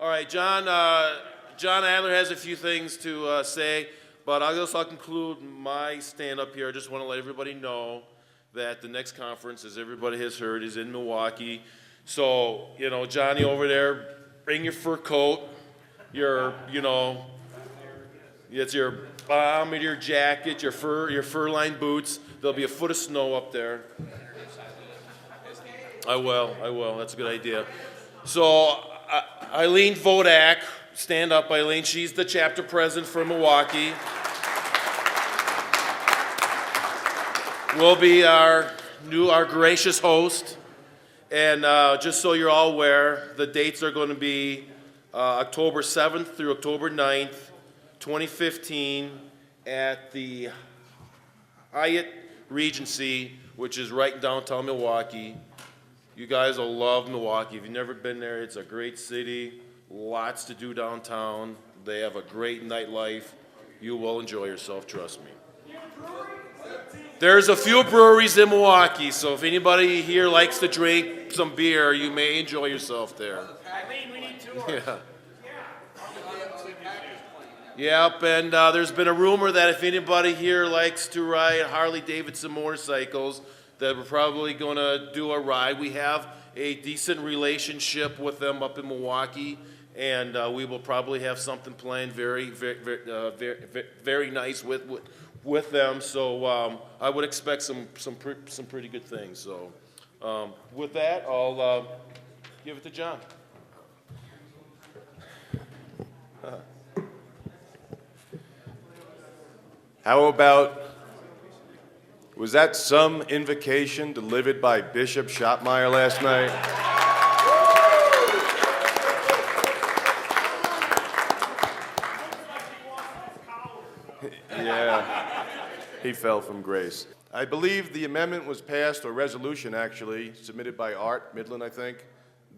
All right, John Adler has a few things to say, but I guess I'll conclude my stand-up here. I just want to let everybody know that the next conference, as everybody has heard, is in Milwaukee. So, Johnny over there, bring your fur coat, it's your bomb and your jacket, your fur-lined boots. There'll be a foot of snow up there. I will. That's a good idea. So, Eileen Vodak, stand up, Eileen. She's the chapter president for Milwaukee. Will be our gracious host. And just so you're all aware, the dates are going to be October 7th through October 9th, 2015, at the Hyatt Regency, which is right in downtown Milwaukee. You guys will love Milwaukee. If you've never been there, it's a great city. Lots to do downtown. They have a great nightlife. You will enjoy yourself, trust me. There's a few breweries in Milwaukee, so if anybody here likes to drink some beer, you may enjoy yourself there. Eileen, we need tours. Yeah. Yep, and there's been a rumor that if anybody here likes to ride Harley-Davidson motorcycles, that we're probably going to do a ride. We have a decent relationship with them up in Milwaukee, and we will probably have something planned very nice with them. So I would expect some pretty good things. So with that, I'll give it to John. How about, was that some invocation delivered by Bishop Schottmeyer last night? Yeah, he fell from grace. I believe the amendment was passed, or resolution actually, submitted by Art Midland, I think,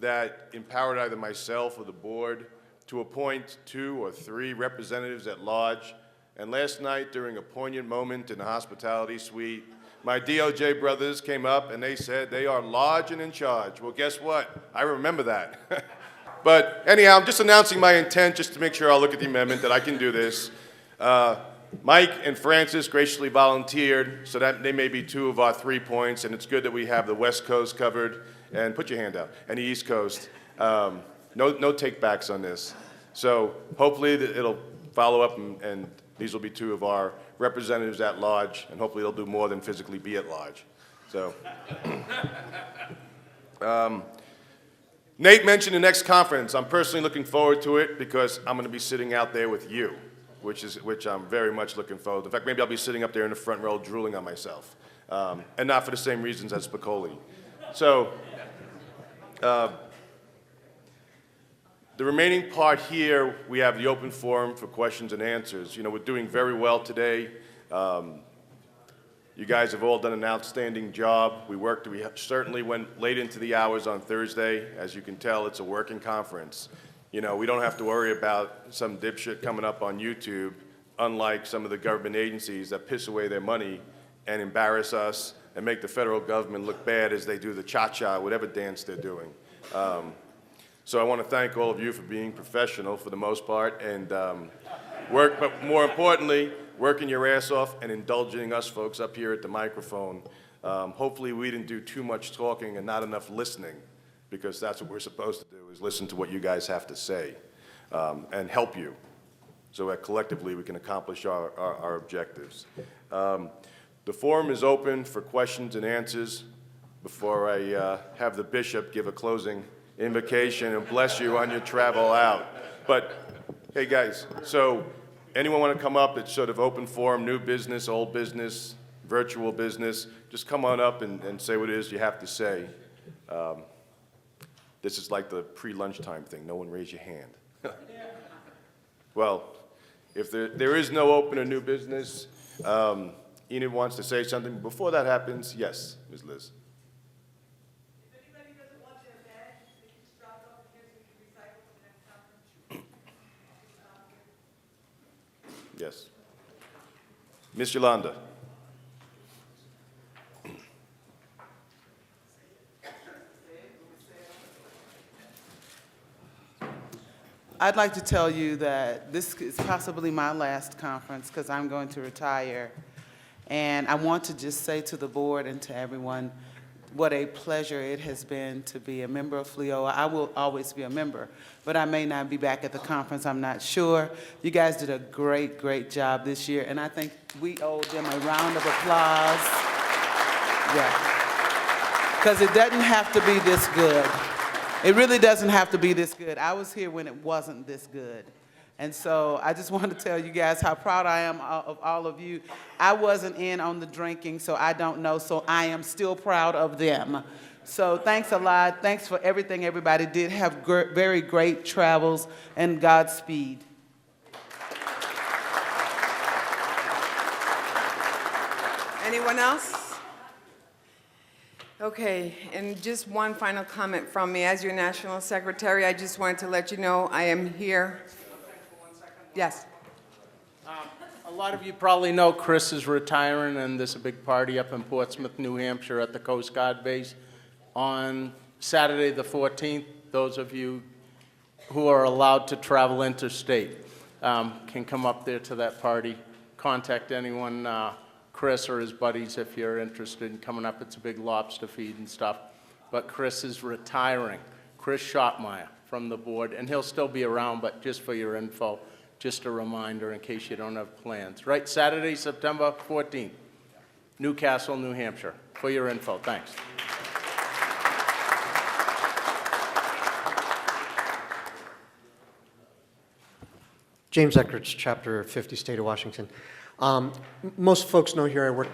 that empowered either myself or the board to appoint 2 or 3 representatives at large. And last night, during a poignant moment in the hospitality suite, my DOJ brothers came up and they said they are large and in charge. Well, guess what? I remember that. But anyhow, I'm just announcing my intent just to make sure I'll look at the amendment, that I can do this. Mike and Francis graciously volunteered, so that they may be 2 of our 3 points, and it's good that we have the West Coast covered, and put your hand out, and the East Coast. No take-backs on this. So hopefully it'll follow up, and these will be 2 of our representatives at large, and hopefully they'll do more than physically be at large. So, Nate mentioned the next conference. I'm personally looking forward to it because I'm going to be sitting out there with you, which I'm very much looking forward to. In fact, maybe I'll be sitting up there in the front row drooling on myself, and not for the same reasons as Spicoli. So, the remaining part here, we have the open forum for questions and answers. We're doing very well today. You guys have all done an outstanding job. We certainly went late into the hours on Thursday. As you can tell, it's a working conference. We don't have to worry about some dipshit coming up on YouTube, unlike some of the government agencies that piss away their money and embarrass us and make the federal government look bad as they do the cha-cha, whatever dance they're doing. So I want to thank all of you for being professional for the most part, and but more importantly, working your ass off and indulging us folks up here at the microphone. Hopefully we didn't do too much talking and not enough listening, because that's what we're supposed to do, is listen to what you guys have to say and help you, so that collectively we can accomplish our objectives. The forum is open for questions and answers. Before I have the bishop give a closing invocation and bless you on your travel out. But, hey guys, so anyone want to come up? It's sort of open forum, new business, old business, virtual business. Just come on up and say what it is you have to say. This is like the pre-lunchtime thing. No one raise your hand. Well, if there is no open or new business, Enid wants to say something. Before that happens, yes, Ms. Liz. Yes. Ms. Yolanda. I'd like to tell you that this is possibly my last conference because I'm going to retire. And I want to just say to the board and to everyone what a pleasure it has been to be a member of FLEOA. I will always be a member, but I may not be back at the conference. I'm not sure. You guys did a great, great job this year, and I think we owe them a round of applause. Yeah. Because it doesn't have to be this good. It really doesn't have to be this good. I was here when it wasn't this good. And so I just want to tell you guys how proud I am of all of you. I wasn't in on the drinking, so I don't know, so I am still proud of them. So thanks a lot. Thanks for everything everybody did. Have very great travels, and Godspeed. Anyone else? Okay, and just one final comment from me. As your National Secretary, I just wanted to let you know I am here. Yes. A lot of you probably know Chris is retiring, and there's a big party up in Portsmouth, New Hampshire at the Coast Guard base on Saturday the 14th. Those of you who are allowed to travel interstate can come up there to that party. Contact anyone, Chris or his buddies, if you're interested in coming up. It's a big lobster feed and stuff. But Chris is retiring. Chris Schottmeyer from the board, and he'll still be around, but just for your info, just a reminder in case you don't have plans. Right, Saturday, September 14th, Newcastle, New Hampshire. For your info, thanks. James Eckertz, Chapter 50, State of Washington. Most folks know here I work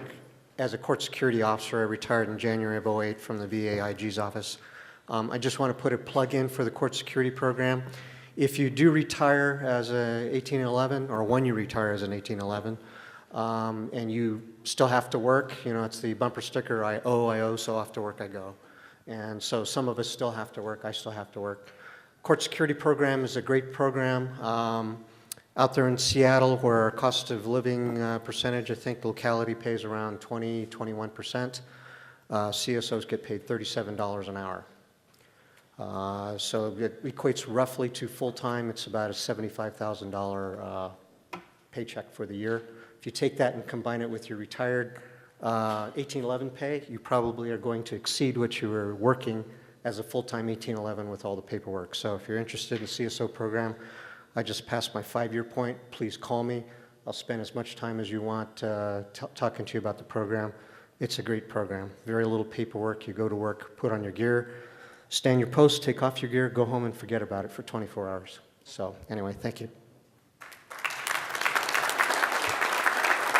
as a court security officer. I retired in January of '08 from the VA IG's office. I just want to put a plug in for the court security program. If you do retire as a 1811, or when you retire as an 1811, and you still have to work, you know, it's the bumper sticker, I owe, so off to work I go. And so some of us still have to work, I still have to work. Court security program is a great program. Out there in Seattle, where our cost of living percentage, I think the locality pays around 20, 21%. CSOs get paid $37 an hour. So it equates roughly to full-time. It's about a $75,000 paycheck for the year. If you take that and combine it with your retired 1811 pay, you probably are going to exceed what you were working as a full-time 1811 with all the paperwork. So if you're interested in the CSO program, I just passed my 5-year point. Please call me. I'll spend as much time as you want talking to you about the program. It's a great program. Very little paperwork. You go to work, put on your gear, stand your post, take off your gear, go home and forget about it for 24 hours. So anyway, thank you.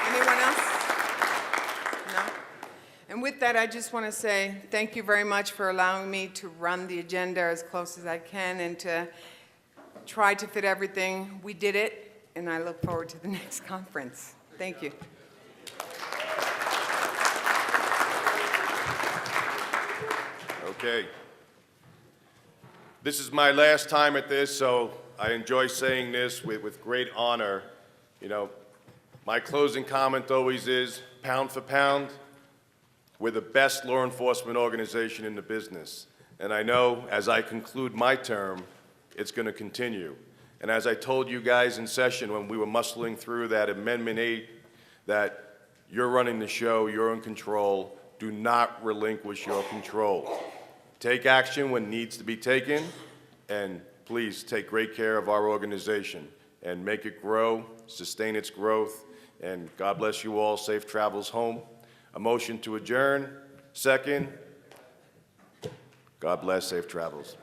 Anyone else? No? And with that, I just want to say thank you very much for allowing me to run the agenda as close as I can and to try to fit everything. We did it, and I look forward to the next conference. Thank you. Okay. This is my last time at this, so I enjoy saying this with great honor. You know, my closing comment always is, pound for pound, we're the best law enforcement organization in the business. And I know as I conclude my term, it's going to continue. And as I told you guys in session when we were muscling through that Amendment 8, that you're running the show, you're in control, do not relinquish your control. Take action when needs to be taken, and please take great care of our organization and make it grow, sustain its growth, and God bless you all. Safe travels home. A motion to adjourn. Second. God bless. Safe travels.